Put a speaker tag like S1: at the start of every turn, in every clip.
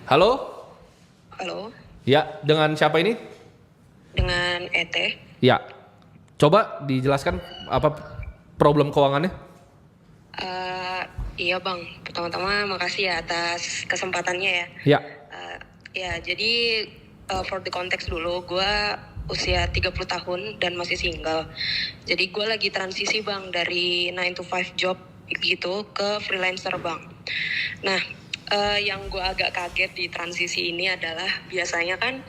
S1: Halo?
S2: Halo,
S1: Ya, dengan siapa ini?
S2: dengan ET.
S1: Ya. Coba dijelaskan apa problem keuangannya?
S2: Eh, iya bang, pertama-tama makasih ya atas kesempatannya ya.
S1: Ya.
S2: Ya, jadi for the context dulu, gue usia 30 tahun dan masih single. Jadi gue lagi transisi bang dari 9 to 5 job gitu ke freelancer bang. Nah, yang gue agak kaget di transisi ini adalah biasanya kan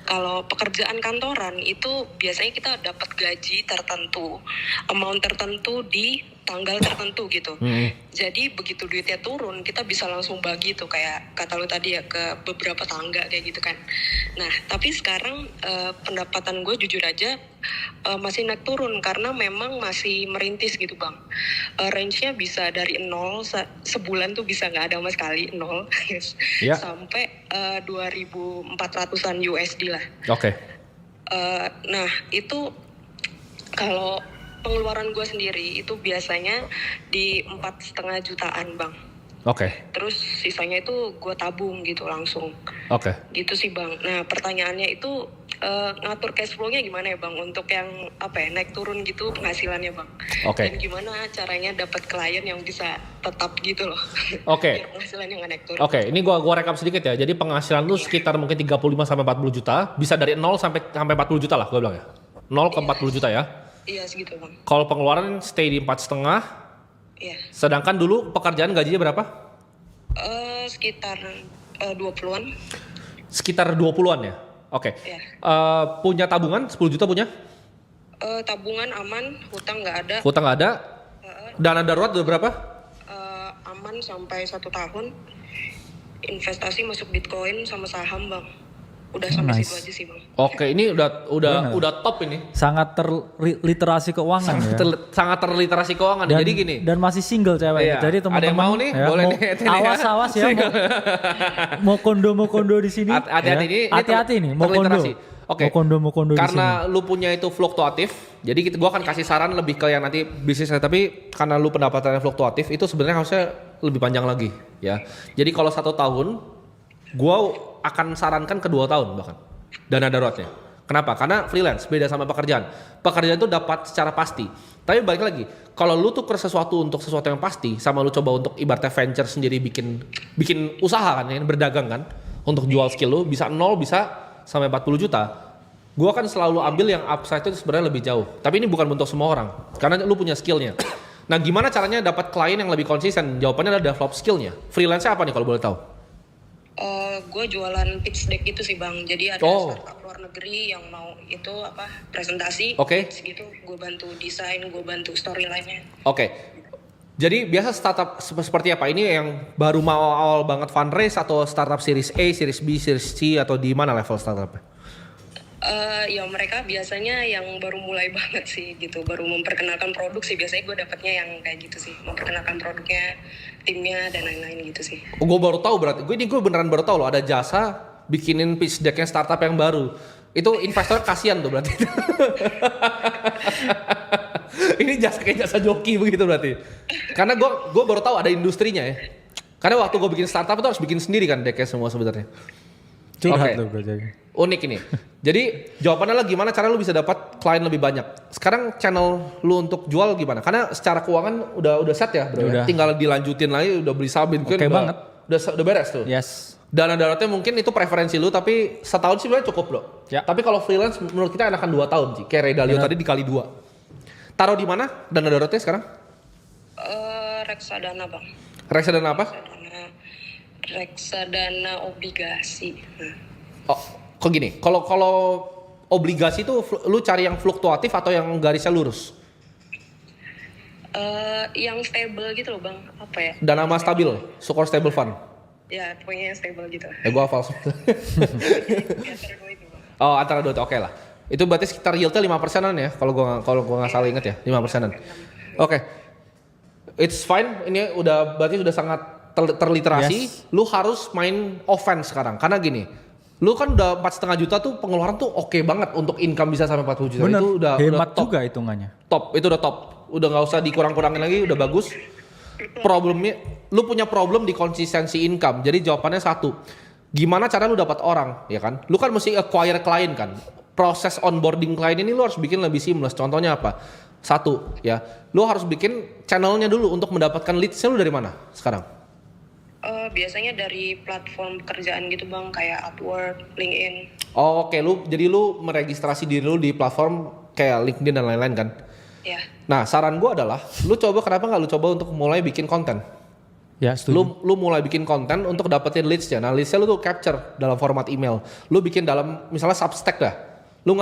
S2: kalau pekerjaan kantoran itu biasanya kita dapat gaji tertentu, amount tertentu di tanggal tertentu gitu. Jadi begitu duitnya turun kita bisa langsung bagi tuh kayak kata lu tadi ya ke beberapa tangga kayak gitu kan. Nah tapi sekarang pendapatan gue jujur aja masih naik turun karena memang masih merintis gitu bang. Range-nya bisa dari 0 sebulan tuh bisa nggak ada sama sekali 0
S1: Ya.
S2: sampai 2.400-an USD lah.
S1: Oke.
S2: Nah itu kalau pengeluaran gue sendiri itu biasanya di 4,5 jutaan bang.
S1: Oke.
S2: Terus sisanya itu gue tabung gitu langsung.
S1: Oke.
S2: Gitu sih bang. Nah pertanyaannya itu ngatur cash flow-nya gimana ya bang? Untuk yang naik turun gitu penghasilannya bang.
S1: Oke.
S2: Dan gimana caranya dapat klien yang bisa tetap gitu loh.
S1: Oke.
S2: Biar penghasilannya nggak naik turun.
S1: Oke, ini gua rekap sedikit ya. Jadi penghasilan lu sekitar mungkin 35 sampai 40 juta, bisa dari 0 sampai 40 juta lah gua bilang ya. 0 ke 40 juta ya.
S2: Iya segitu bang.
S1: Kalau pengeluaran stay di 4,5.
S2: Iya.
S1: Sedangkan dulu pekerjaan gajinya berapa?
S2: Sekitar 20-an.
S1: Sekitar 20-an ya. Oke.
S2: Iya.
S1: Punya tabungan 10 juta punya?
S2: Tabungan aman, hutang nggak ada.
S1: Hutang nggak ada? Dana darurat udah berapa?
S2: Aman sampai 1 tahun. Investasi masuk Bitcoin sama saham bang. Udah sampai
S3: nice.
S2: situ aja sih bang.
S1: Oke, ini udah top ini.
S3: Sangat terliterasi keuangan ya.
S1: Sangat terliterasi keuangan.
S3: Dan,
S1: Jadi gini.
S3: dan masih single cewek.
S1: Iya.
S3: Jadi teman-teman
S1: Ada yang mau nih?
S3: ya,
S1: Boleh
S3: mau,
S1: nih, ini ya.
S3: awas ya mau kondo di sini.
S1: Hati-hati nih.
S3: Hati-hati nih mau kondo.
S1: Terliterasi. Oke.
S3: Mau kondo di sini.
S1: Karena lu punya itu fluktuatif, jadi gua akan kasih saran lebih ke yang nanti bisnisnya. Tapi karena lu pendapatannya fluktuatif, itu sebenarnya harusnya lebih panjang lagi, ya. Jadi kalau 1 tahun, gua akan sarankan ke 2 tahun bahkan dana daruratnya. Kenapa? Karena freelance beda sama pekerjaan. Pekerjaan itu dapat secara pasti. Tapi balik lagi, kalau lu tuker sesuatu untuk sesuatu yang pasti, sama lu coba untuk ibaratnya venture sendiri bikin usaha kan, ya, berdagang kan, untuk jual skill lu bisa 0 bisa sampai 40 juta. Gua kan selalu ambil yang upside itu sebenarnya lebih jauh. Tapi ini bukan untuk semua orang, karena lu punya skillnya. Nah, gimana caranya dapat klien yang lebih konsisten? Jawabannya adalah develop skillnya. Freelance-nya apa nih kalau boleh tahu?
S2: Gue jualan pitch deck gitu sih bang. Jadi ada startup luar negeri yang mau itu presentasi.
S1: Oke.
S2: Pitch gitu. Gue bantu desain, gue bantu storyline-nya.
S1: Oke. Jadi biasa startup seperti apa? Ini yang baru mau awal banget fundraise atau startup series A, series B, series C atau di mana level startupnya?
S2: Ya mereka biasanya yang baru mulai banget sih gitu, baru memperkenalkan produk sih. Biasanya gue dapetnya yang kayak gitu sih, memperkenalkan produknya, timnya dan lain-lain gitu sih.
S1: Gue baru tahu berarti. Gue beneran baru tahu loh ada jasa bikinin pitch decknya startup yang baru. Itu investor kasihan tuh berarti. Ini kayak jasa joki begitu berarti. Karena gue baru tahu ada industrinya ya. Karena waktu gue bikin startup itu harus bikin sendiri kan decknya semua sebenarnya.
S3: Curhat
S1: Oke.
S3: tuh bro jadi.
S1: Unik ini. Jadi jawabannya lah gimana cara lu bisa dapat klien lebih banyak. Sekarang channel lu untuk jual gimana? Karena secara keuangan udah set ya bro.
S3: Udah.
S1: Tinggal dilanjutin lagi, udah beli saham
S3: Oke
S1: udah,
S3: banget.
S1: Udah beres tuh.
S3: Yes.
S1: Dana daruratnya mungkin itu preferensi lu, tapi setahun sih sebenarnya cukup loh.
S3: Ya.
S1: Tapi kalau freelance menurut kita enakan 2 tahun sih. Kayak Ray Dalio tadi dikali 2. Taruh di mana dana daruratnya sekarang?
S2: Reksadana bang.
S1: Reksadana apa?
S2: Reksadana obligasi.
S1: Oh, kok gini? Kalau obligasi itu lu cari yang fluktuatif atau yang garisnya lurus?
S2: Yang stable gitu loh bang. Apa ya?
S1: Dana mas stabil, Sukor Stable Fund.
S2: Ya pokoknya yang stable gitu.
S1: Gua hafal semua.
S2: Biasa itu bang.
S1: Oh, antara dua itu oke lah. Itu berarti sekitar yieldnya 5%-an ya, kalau gua nggak salah inget ya, 5%-an. Oke. It's fine. Ini berarti sudah sangat terliterasi.
S3: Yes.
S1: Lu harus main offense sekarang. Karena gini, lu kan udah 4,5 juta tuh pengeluaran tuh oke banget untuk income bisa sampai 40 juta.
S3: Bener.
S1: Itu udah
S3: Hemat
S1: top.
S3: juga hitungannya.
S1: Top, itu udah top. Udah nggak usah dikurang-kurangin lagi, udah bagus. Problemnya, lu punya problem di konsistensi income. Jadi jawabannya satu, Gimana cara lu dapat orang, ya kan? Lu kan mesti acquire klien kan. Proses onboarding klien ini lu harus bikin lebih seamless. Contohnya apa? Satu, ya. Lu harus bikin channelnya dulu untuk mendapatkan leads-nya lu dari mana sekarang?
S2: Biasanya dari platform pekerjaan gitu bang, kayak Upwork, LinkedIn.
S1: Oh, oke, jadi lu meregistrasi diri lu di platform kayak LinkedIn dan lain-lain kan?
S2: Ya.
S1: Nah, saran gua adalah, kenapa nggak lu coba untuk mulai bikin konten?
S3: Ya, setuju.
S1: Lu mulai bikin konten untuk dapetin leads-nya. Nah, leads-nya lu tuh capture dalam format email. Lu bikin dalam misalnya Substack dah. Lu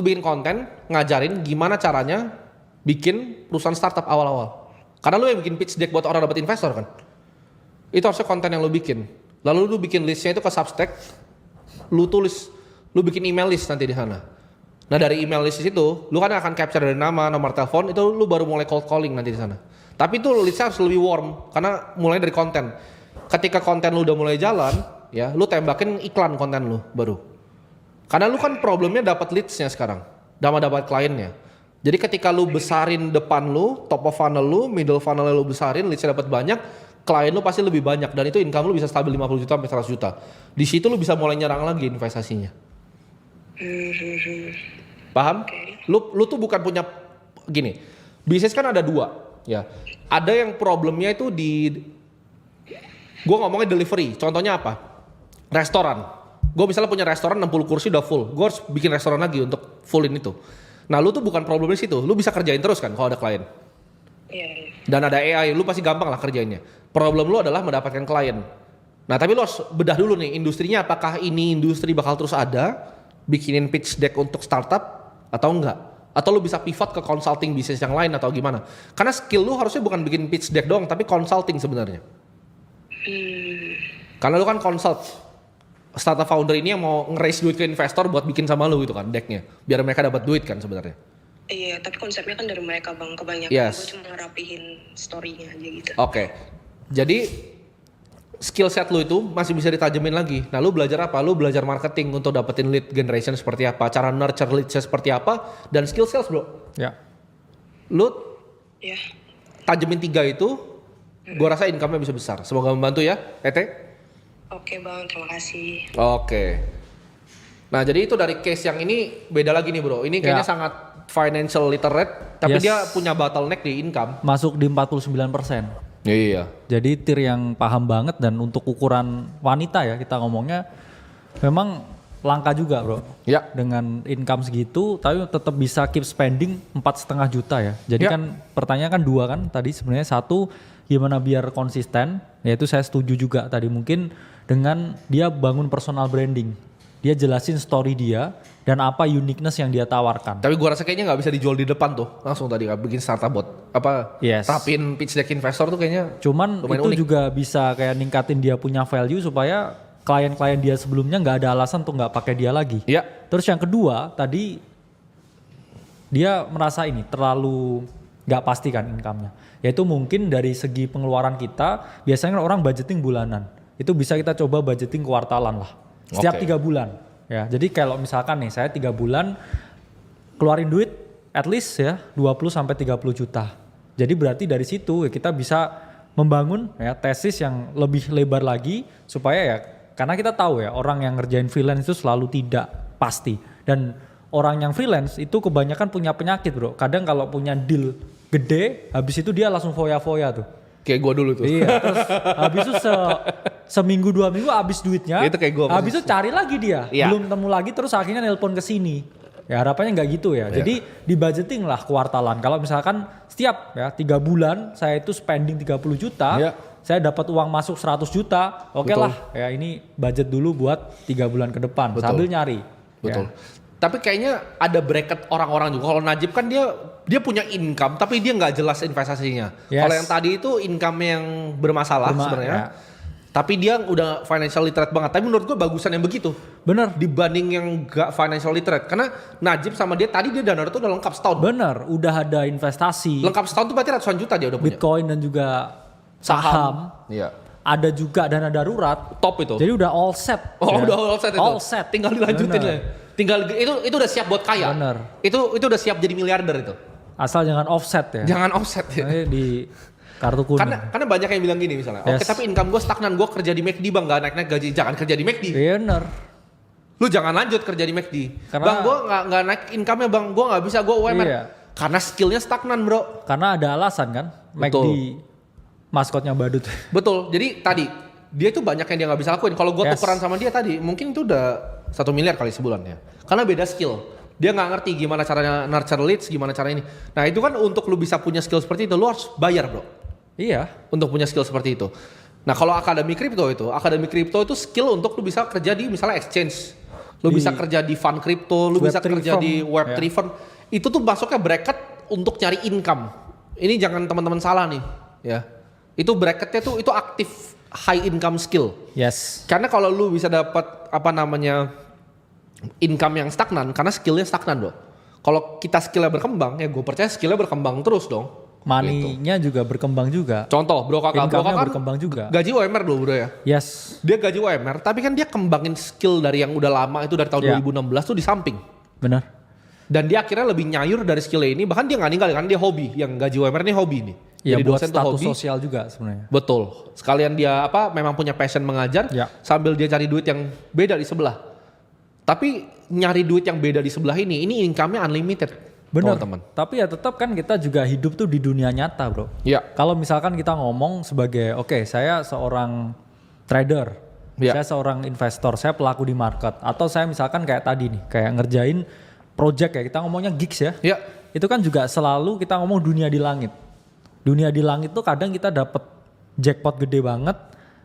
S1: bikin konten, ngajarin gimana caranya bikin perusahaan startup awal-awal. Karena lu yang bikin pitch deck buat orang dapet investor kan. Itu harusnya konten yang lu bikin. Lalu lu bikin listnya itu ke Substack. Lu bikin email list nanti di sana. Nah dari email list itu, lu kan akan capture dari nama, nomor telepon, itu lu baru mulai cold calling nanti di sana. Tapi itu listnya harus lebih warm, karena mulai dari konten. Ketika konten lu udah mulai jalan, ya, lu tembakin iklan konten lu baru. Karena lu kan problemnya dapat leads-nya sekarang, dapat kliennya. Jadi ketika lu besarin depan lu, top of funnel lu, middle funnel lu besarin, leads-nya dapat banyak, klien lu pasti lebih banyak dan itu income lu bisa stabil 50 juta sampai 100 juta. Di situ lu bisa mulai nyerang lagi investasinya. Paham?
S2: Okay.
S1: Lu tuh bukan punya gini. Bisnis kan ada dua, ya. Ada yang problemnya itu gua ngomongnya delivery. Contohnya apa? Restoran. Gua misalnya punya restoran 60 kursi udah full. Gua harus bikin restoran lagi untuk fullin itu. Nah, lu tuh bukan problemnya situ. Lu bisa kerjain terus kan kalau ada klien.
S2: Iya.
S1: Dan ada AI, lu pasti gampang lah kerjainnya. Problem lu adalah mendapatkan klien. Nah, tapi lu harus bedah dulu nih, industrinya apakah ini industri bakal terus ada, bikinin pitch deck untuk startup atau enggak? Atau lu bisa pivot ke consulting bisnis yang lain atau gimana? Karena skill lu harusnya bukan bikin pitch deck doang, tapi consulting sebenarnya. Karena lu kan consult startup founder ini yang mau nge-raise duit ke investor buat bikin sama lu gitu kan decknya, biar mereka dapat duit kan sebenarnya.
S2: Iya, tapi konsepnya kan dari mereka bang, kebanyakan
S1: Yes.
S2: gue cuma ngerapihin story-nya aja gitu.
S1: Oke. Jadi skill set lu itu masih bisa ditajemin lagi. Nah, lu belajar apa? Lu belajar marketing untuk dapetin lead generation seperti apa, cara nurture leads seperti apa, dan skill sales, bro.
S3: Ya.
S1: Lu
S2: Ya.
S1: tajemin 3 itu, gua rasa income-nya bisa besar. Semoga membantu ya, Ete.
S2: Oke bang, terima kasih.
S1: Oke. Nah, jadi itu dari case yang ini beda lagi nih, bro. Ini kayaknya
S3: Ya.
S1: sangat financial literate, tapi
S3: Yes.
S1: dia punya bottleneck di income.
S3: Masuk di 49%.
S1: Iya.
S3: Jadi tier yang paham banget dan untuk ukuran wanita ya kita ngomongnya memang langka juga bro.
S1: Ya.
S3: Dengan income segitu tapi tetap bisa keep spending 4,5 juta ya. Jadi
S1: Ya.
S3: kan pertanyaan kan dua kan tadi sebenarnya satu gimana biar konsisten yaitu saya setuju juga tadi mungkin dengan dia bangun personal branding. Dia jelasin story dia dan apa uniqueness yang dia tawarkan.
S1: Tapi gua rasa kayaknya nggak bisa dijual di depan tuh. Langsung tadi bikin startup bot. Apa?
S3: Yes.
S1: Rapin pitch deck investor tuh kayaknya.
S3: Cuman
S1: lumayan
S3: itu
S1: unik.
S3: juga bisa kayak ningkatin dia punya value supaya klien-klien dia sebelumnya nggak ada alasan untuk nggak pakai dia lagi.
S1: Iya.
S3: Terus yang kedua tadi dia merasa ini terlalu nggak pasti kan income-nya. Yaitu mungkin dari segi pengeluaran kita biasanya kan orang budgeting bulanan. Itu bisa kita coba budgeting kuartalan lah. Setiap
S1: Oke.
S3: 3 bulan. Ya, jadi kalau misalkan nih saya 3 bulan keluarin duit at least ya 20 sampai 30 juta. Jadi berarti dari situ ya kita bisa membangun ya tesis yang lebih lebar lagi supaya ya karena kita tahu ya orang yang ngerjain freelance itu selalu tidak pasti dan orang yang freelance itu kebanyakan punya penyakit bro. Kadang kalau punya deal gede habis itu dia langsung foya-foya tuh.
S1: Kayak gua dulu tuh.
S3: Iya, terus habis itu seminggu 2 minggu habis duitnya.
S1: Itu kayak gua
S3: Habis itu cari lagi dia,
S1: Iya.
S3: belum temu lagi terus akhirnya nelpon ke sini. Ya harapannya nggak gitu ya.
S1: Iya.
S3: Jadi di budgeting lah kuartalan. Kalau misalkan setiap ya 3 bulan saya itu spending 30 juta,
S1: Iya.
S3: saya dapat uang masuk 100 juta. Oke
S1: Betul.
S3: lah, ya ini budget dulu buat 3 bulan ke depan
S1: Betul.
S3: sambil nyari.
S1: Betul.
S3: Ya.
S1: Tapi kayaknya ada bracket orang-orang juga. Kalau Najib kan dia punya income tapi dia nggak jelas investasinya.
S3: Yes.
S1: Kalau yang tadi itu income yang bermasalah sebenarnya.
S3: ya.
S1: Tapi dia udah financial literate banget. Tapi menurut gue bagusan yang begitu.
S3: Bener.
S1: Dibanding yang gak financial literate. Karena Najib sama dia tadi dia dana itu udah lengkap setahun.
S3: Bener, udah ada investasi,
S1: Lengkap setahun tuh berarti ratusan juta dia udah punya.
S3: Bitcoin dan juga saham.
S1: Iya.
S3: Ada juga dana darurat.
S1: Top itu.
S3: Jadi udah all set.
S1: Oh
S3: ya.
S1: udah all set itu.
S3: All set.
S1: Tinggal dilanjutin
S3: Bener.
S1: lah. Tinggal itu udah siap buat kaya.
S3: Bener.
S1: Itu udah siap jadi miliarder itu.
S3: Asal jangan offset ya.
S1: Jangan offset ya.
S3: Nanti Kartu kuning.
S1: Karena banyak yang bilang gini misalnya, oke
S3: Yes.
S1: tapi income gue stagnan, gue kerja di McD bang, nggak naik-naik gaji, jangan kerja di McD.
S3: Iya bener.
S1: Lu jangan lanjut kerja di McD.
S3: Karena-
S1: Bang gue nggak naik income-nya bang, gue nggak bisa, gue UMR.
S3: Iya.
S1: Karena skillnya stagnan bro.
S3: Karena ada alasan kan.
S1: Betul.
S3: McD maskotnya badut.
S1: Betul, jadi tadi dia itu banyak yang dia nggak bisa lakuin. Kalau gue
S3: Yes.
S1: tukeran sama dia tadi, mungkin itu udah 1 miliar kali sebulan ya. Karena beda skill. Dia nggak ngerti gimana caranya nurture leads, gimana cara ini. Nah itu kan untuk lu bisa punya skill seperti itu, lu harus bayar bro.
S3: Iya.
S1: Untuk punya skill seperti itu. Nah kalau akademi kripto itu skill untuk lu bisa kerja di misalnya exchange. Lu
S3: Di
S1: bisa kerja di fund kripto, lu bisa
S3: Web3
S1: kerja di
S3: firm,
S1: Web3
S3: ya.
S1: firm. Itu tuh masuknya bracket untuk nyari income. Ini jangan teman-teman salah nih, ya. Itu bracketnya tuh itu aktif high income skill.
S3: Yes.
S1: Karena kalau lu bisa dapat income yang stagnan, karena skillnya stagnan bro. Kalau kita skillnya berkembang, ya gue percaya skillnya berkembang terus dong.
S3: Money-nya juga berkembang juga.
S1: Contoh bro kakak
S3: Income-nya
S1: kan
S3: berkembang juga.
S1: gaji UMR dulu bro ya.
S3: Yes.
S1: Dia gaji UMR, tapi kan dia kembangin skill dari yang udah lama itu dari tahun
S3: Ya.
S1: 2016 tuh di samping.
S3: Benar.
S1: Dan dia akhirnya lebih nyayur dari skillnya ini, bahkan dia nggak ninggal kan dia hobi, yang gaji UMR ini hobi nih.
S3: Ya
S1: Jadi
S3: buat
S1: dosen tuh
S3: status
S1: hobi.
S3: sosial juga sebenarnya.
S1: Betul. Sekalian dia memang punya passion mengajar,
S3: Ya.
S1: sambil dia cari duit yang beda di sebelah. Tapi nyari duit yang beda di sebelah ini income-nya unlimited.
S3: Benar.
S1: Teman-teman.
S3: Tapi ya tetap kan kita juga hidup tuh di dunia nyata bro.
S1: Iya.
S3: Kalau misalkan kita ngomong sebagai oke, saya seorang trader,
S1: Ya.
S3: saya seorang investor, saya pelaku di market, atau saya misalkan kayak tadi nih, kayak ngerjain project ya, kita ngomongnya gigs ya.
S1: Iya.
S3: Itu kan juga selalu kita ngomong dunia di langit. Dunia di langit tuh kadang kita dapat jackpot gede banget,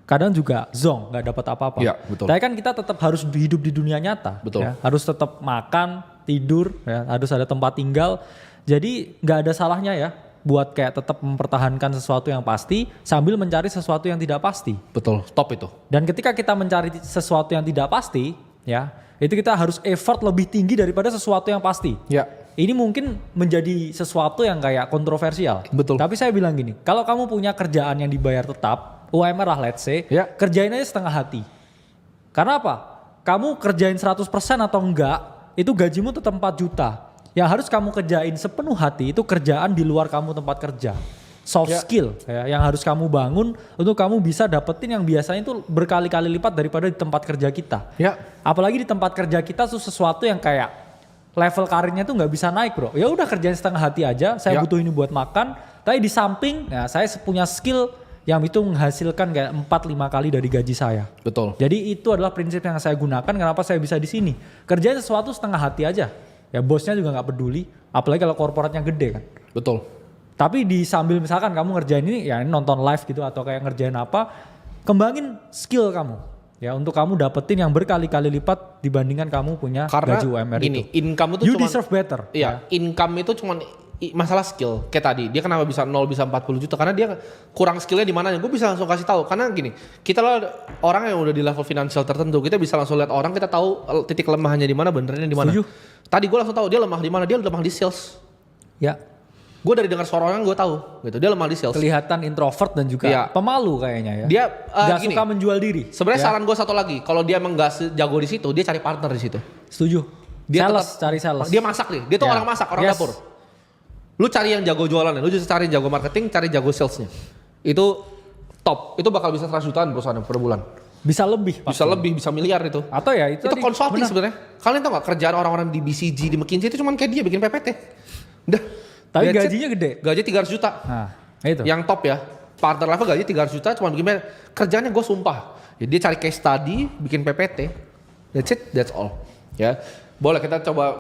S3: kadang juga zong, nggak dapat apa-apa.
S1: Iya, betul.
S3: Tapi kan kita tetap harus hidup di dunia nyata.
S1: Betul.
S3: Ya. Harus tetap makan, tidur, ya. Harus ada tempat tinggal. Jadi nggak ada salahnya ya buat kayak tetap mempertahankan sesuatu yang pasti sambil mencari sesuatu yang tidak pasti.
S1: Betul. Top itu.
S3: Dan ketika kita mencari sesuatu yang tidak pasti, ya itu kita harus effort lebih tinggi daripada sesuatu yang pasti.
S1: Ya.
S3: Ini mungkin menjadi sesuatu yang kayak kontroversial.
S1: Betul.
S3: Tapi saya bilang gini, kalau kamu punya kerjaan yang dibayar tetap, UMR lah let's say,
S1: Ya.
S3: kerjain aja setengah hati. Karena apa? Kamu kerjain 100% atau enggak, itu gajimu tetap 4 juta. Yang harus kamu kerjain sepenuh hati itu kerjaan di luar kamu tempat kerja. Soft
S1: Ya.
S3: skill ya, yang harus kamu bangun untuk kamu bisa dapetin yang biasanya itu berkali-kali lipat daripada di tempat kerja kita.
S1: Ya.
S3: Apalagi di tempat kerja kita tuh sesuatu yang kayak level karirnya tuh nggak bisa naik bro. Ya udah kerjain setengah hati aja. Saya
S1: Ya.
S3: butuh ini buat makan. Tapi di samping, ya saya punya skill yang itu menghasilkan kayak 4-5 kali dari gaji saya.
S1: Betul.
S3: Jadi itu adalah prinsip yang saya gunakan. Kenapa saya bisa di sini? Kerjain sesuatu setengah hati aja. Ya bosnya juga nggak peduli. Apalagi kalau korporatnya gede kan.
S1: Betul.
S3: Tapi di sambil misalkan kamu ngerjain ini, ya ini nonton live gitu atau kayak ngerjain apa, kembangin skill kamu. Ya untuk kamu dapetin yang berkali-kali lipat dibandingkan kamu punya
S1: Karena
S3: gaji UMR
S1: gini,
S3: itu.
S1: income itu
S3: You
S1: cuma
S3: deserve better.
S1: Iya, income itu cuma masalah skill. Kayak tadi, dia kenapa bisa 0 bisa 40 juta? Karena dia kurang skillnya di mananya. Gue bisa langsung kasih tahu. Karena gini, kita lah orang yang udah di level finansial tertentu, kita bisa langsung lihat orang, kita tahu titik lemahnya di mana, benernya di mana.
S3: Setuju.
S1: Tadi gue langsung tahu dia lemah di mana. Dia lemah di sales.
S3: Ya,
S1: Gue dari dengar suara orang gue tahu, gitu. Dia lemah di sales.
S3: kelihatan introvert dan juga
S1: Iya.
S3: pemalu kayaknya ya.
S1: Dia
S3: Nggak
S1: gini.
S3: suka menjual diri.
S1: Sebenarnya
S3: Ya,
S1: saran gue satu lagi, kalau dia emang gak jago di situ, dia cari partner di situ.
S3: setuju.
S1: Dia
S3: Sales,
S1: tetap-
S3: cari sales.
S1: Dia masak nih, dia tuh
S3: Ya.
S1: orang masak, orang
S3: Yes.
S1: dapur. Lu cari yang jago jualannya, lu just cari jago marketing, cari jago salesnya. Itu top, itu bakal bisa 100 jutaan perusahaan per bulan.
S3: Bisa lebih.
S1: Bisa
S3: pasti.
S1: lebih, bisa miliar itu.
S3: Atau ya itu,
S1: Itu
S3: tadi,
S1: consulting
S3: benar.
S1: sebenarnya. Kalian tau gak kerjaan orang-orang di BCG, di McKinsey itu cuman kayak dia bikin PPT. Udah.
S3: Tapi
S1: That's it.
S3: gajinya gede.
S1: Gaji 300 juta.
S3: Nah, itu.
S1: Yang top ya. Partner level gaji 300 juta cuman bikin kerjanya gue sumpah. Jadi dia cari case study, bikin PPT. That's it, that's all. Ya. Boleh kita coba